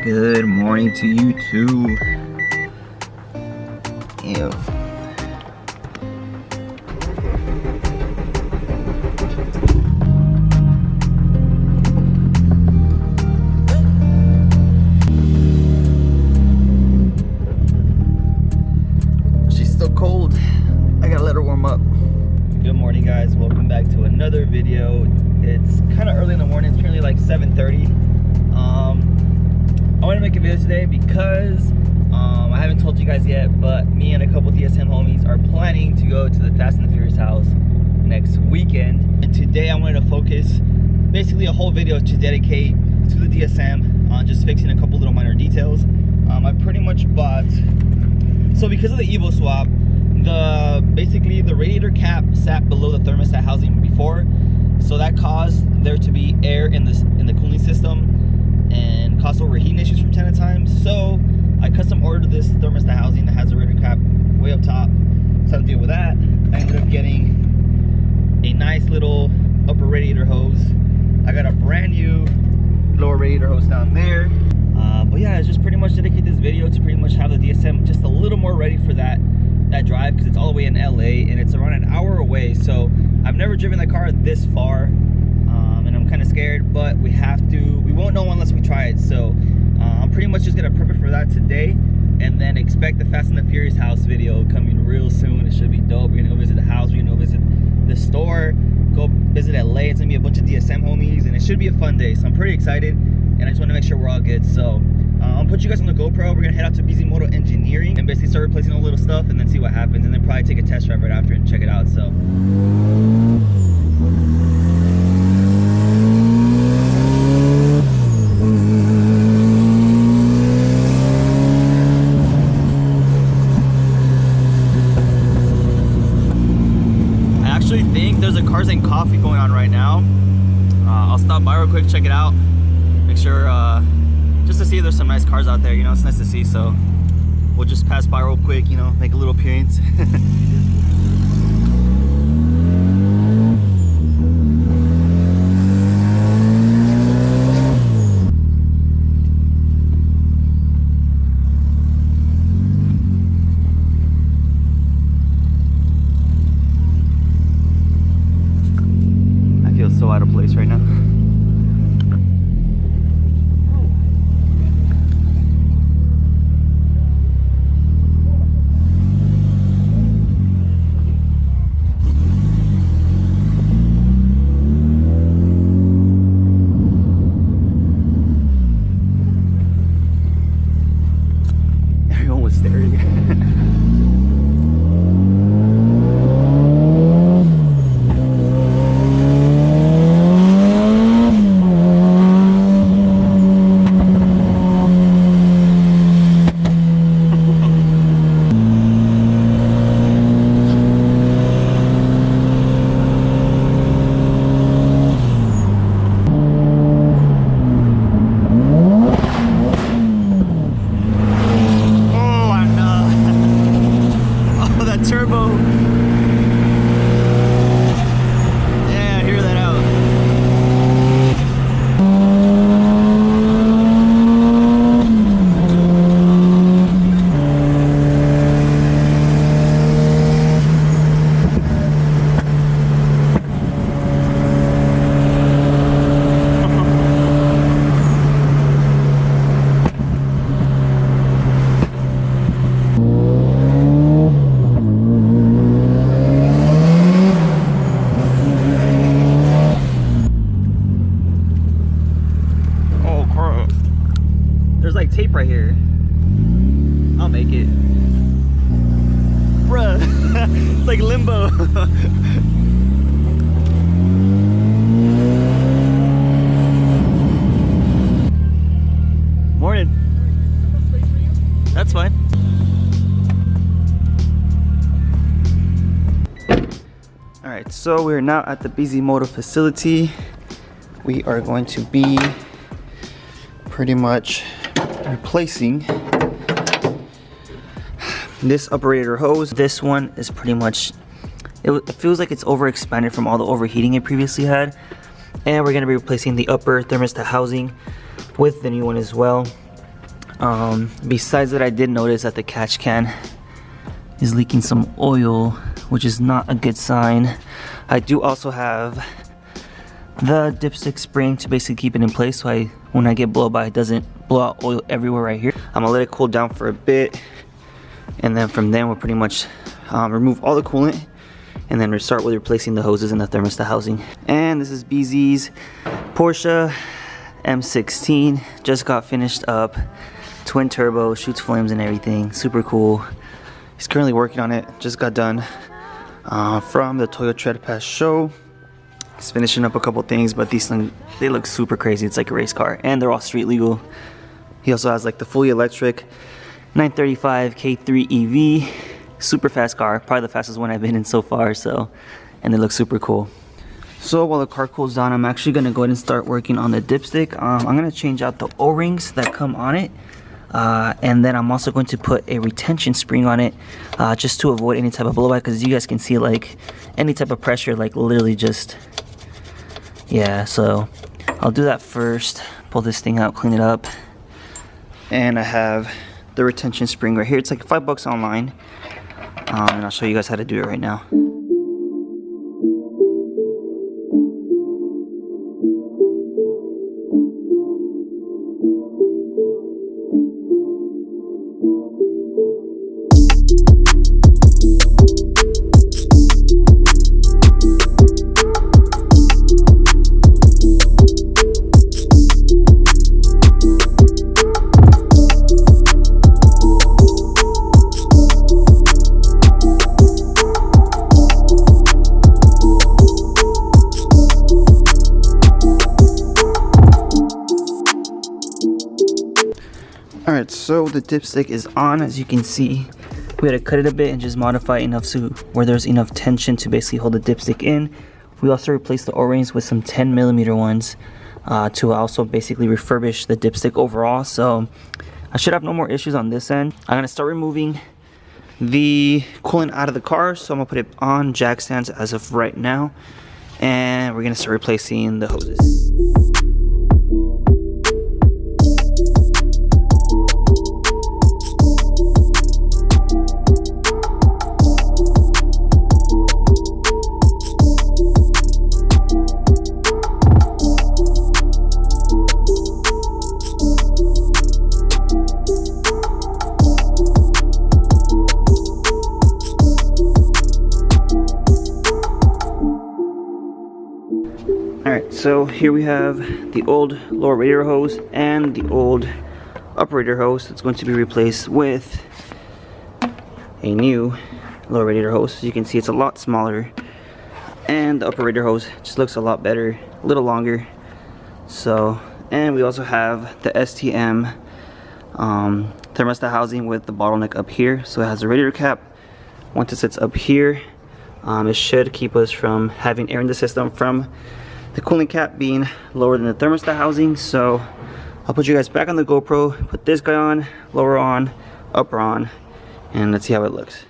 Good morning to you too. Ew. She's still cold. I gotta let her warm up. Good morning, guys. Welcome back to another video. It's kind of early in the morning. It's currently like 7:30. I want to make a video today because I haven't told you guys yet, but me and a couple DSM homies are planning to go to the Fast and the Furious house next weekend. And today I wanted to focus basically a whole video to dedicate to the DSM on just fixing a couple little minor details. I pretty much bought, so because of the Evo swap, basically the radiator cap sat below the thermostat housing before, so that caused there to be air in the cooling system and caused overheating issues from time to time. So I custom ordered this thermostat housing that has a radiator cap way up top, so I had to deal with that. I ended up getting a nice little upper radiator hose. I got a brand new lower radiator hose down there. But yeah, it's just pretty much dedicate this video to pretty much have the DSM just a little more ready for that drive, because it's all the way in LA and it's around an hour away. So I've never driven that car this far, and I'm kind of scared, but we won't know unless we try it. So I'm pretty much just gonna prep it for that today, and then expect the Fast and the Furious house video coming real soon. It should be dope. We're gonna go visit the house, we're gonna go visit the store, go visit LA. It's gonna be a bunch of DSM homies, and it should be a fun day. So I'm pretty excited, and I just want to make sure we're all good. So I'll put you guys on the GoPro. We're gonna head out to BZ Moto Engineering and basically start replacing all the little stuff, and then see what happens, and then probably take a test drive right after and check it out. So I actually think there's a Cars and Coffee going on right now. I'll stop by real quick, check it out, make sure just to see if there's some nice cars out there. You know, it's nice to see, so we'll just pass by real quick, you know, make a little appearance. I feel so out of place right now. Turbo. Yeah, hear that out. There's like tape right here. I'll make it. Bruh, it's like limbo. Morning. That's fine. Alright, so we're now at the BZ Moto facility. We are going to be pretty much replacing this upper radiator hose. This one is pretty much, it feels like it's overexpanded from all the overheating it previously had. And we're going to be replacing the upper thermostat housing with the new one as well. Besides that, I did notice that the catch can is leaking some oil, which is not a good sign. I do also have the dipstick spring to basically keep it in place, so when I get blow by, it doesn't blow out oil everywhere right here. I'm gonna let it cool down for a bit, and then from then we'll pretty much remove all the coolant and then start with replacing the hoses in the thermostat housing. And this is BZ's Porsche M16, just got finished up, twin turbo, shoots flames and everything, super cool. He's currently working on it, just got done from the Toyo Tread Pass show. He's finishing up a couple things, but these things, they look super crazy. It's like a race car, and they're all street legal. He also has like the fully electric 935 K3 EV, super fast car, probably the fastest one I've been in so far. So, and it looks super cool. So while the car cools down, I'm actually gonna go ahead and start working on the dipstick. I'm gonna change out the O-rings that come on it, and then I'm also going to put a retention spring on it, just to avoid any type of blowback. Because you guys can see, like any type of pressure, like literally just, yeah. So I'll do that first. Pull this thing out, clean it up, and I have the retention spring right here. It's like $5 online, and I'll show you guys how to do it right now. Alright, so the dipstick is on. As you can see, we had to cut it a bit and just modify it enough so where there's enough tension to basically hold the dipstick in. We also replaced the O-rings with some 10mm ones to also basically refurbish the dipstick overall. So I should have no more issues on this end. I'm going to start removing the coolant out of the car, so I'm going to put it on jack stands as of right now, and we're going to start replacing the hoses. Alright, so here we have the old lower radiator hose and the old upper radiator hose that's going to be replaced with a new lower radiator hose. As you can see, it's a lot smaller, and the upper radiator hose just looks a lot better, a little longer. So, and we also have the STM thermostat housing with the bottleneck up here. So it has a radiator cap. Once it sits up here, it should keep us from having air in the system from the cooling cap being lower than the thermostat housing. So I'll put you guys back on the GoPro, put this guy on, lower on, upper on, and let's see how it looks.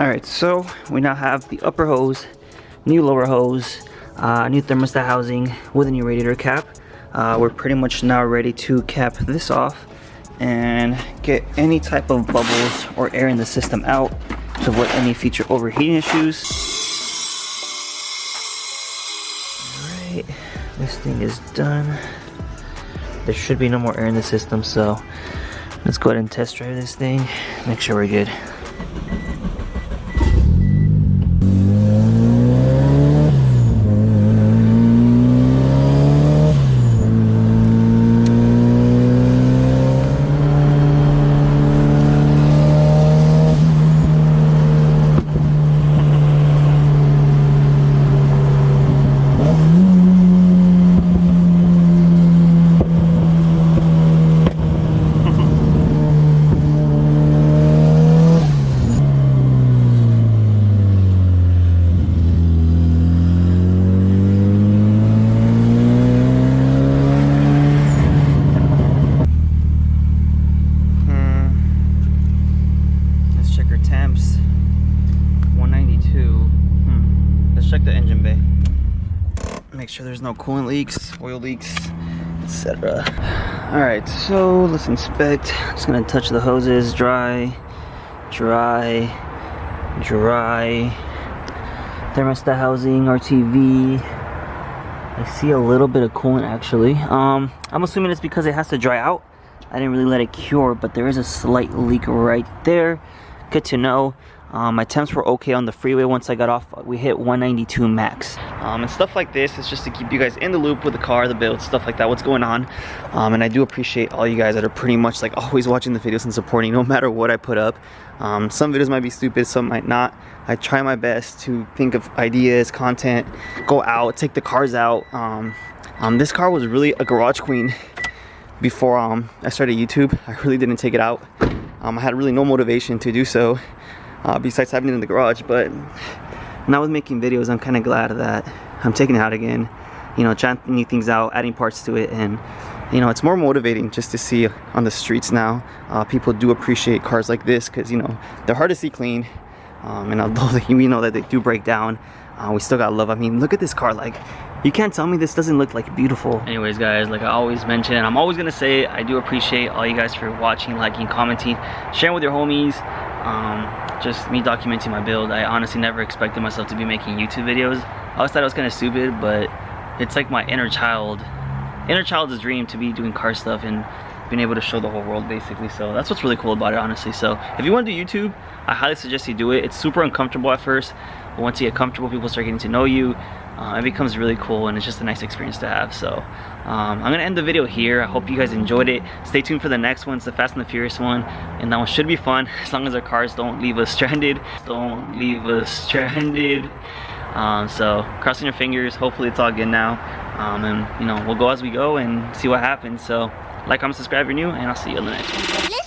Alright, so we now have the upper hose, new lower hose, new thermostat housing with a new radiator cap. We're pretty much now ready to cap this off and get any type of bubbles or air in the system out to avoid any future overheating issues. Alright, This thing is done. There should be no more air in the system, so let's go ahead and test drive this thing, make sure we're good. Temps 192. Let's check the engine bay. Make sure there's no coolant leaks, oil leaks, etc. Alright, so let's inspect. Just gonna touch the hoses. Dry, dry, dry. Thermostat housing, RTV. I see a little bit of coolant actually. I'm assuming it's because it has to dry out. I didn't really let it cure, but there is a slight leak right there. Good to know. My temps were okay on the freeway. Once I got off, we hit 192 max. And stuff like this is just to keep you guys in the loop with the car, the build, stuff like that, what's going on. And I do appreciate all you guys that are pretty much like always watching the videos and supporting no matter what I put up. Some videos might be stupid, some might not. I try my best to think of ideas, content, go out, take the cars out. This car was really a garage queen before I started YouTube. I really didn't take it out. I had really no motivation to do so besides having it in the garage, but now with making videos, I'm kind of glad that I'm taking it out again, you know, trying new things out, adding parts to it, and you know, it's more motivating just to see on the streets now. People do appreciate cars like this because, you know, they're hard to see clean, and although we know that they do break down, we still got love. I mean, look at this car. Like, you can't tell me this doesn't look like beautiful. Anyways guys, like I always mention, and I'm always gonna say, I do appreciate all you guys for watching, liking, commenting, sharing with your homies. Just me documenting my build. I honestly never expected myself to be making YouTube videos. I always thought it was kind of stupid, but it's like my inner child's dream to be doing car stuff and being able to show the whole world basically. So that's what's really cool about it, honestly. So if you want to do YouTube, I highly suggest you do it. It's super uncomfortable at first, but once you get comfortable, people start getting to know you. It becomes really cool, and it's just a nice experience to have. So I'm gonna end the video here. I hope you guys enjoyed it. Stay tuned for the next one. It's the Fast and the Furious one, and that one should be fun as long as our cars don't leave us stranded. Don't leave us stranded. So crossing your fingers. Hopefully it's all good now, and you know, we'll go as we go and see what happens. So like, comment, subscribe if you're new, and I'll see you in the next one.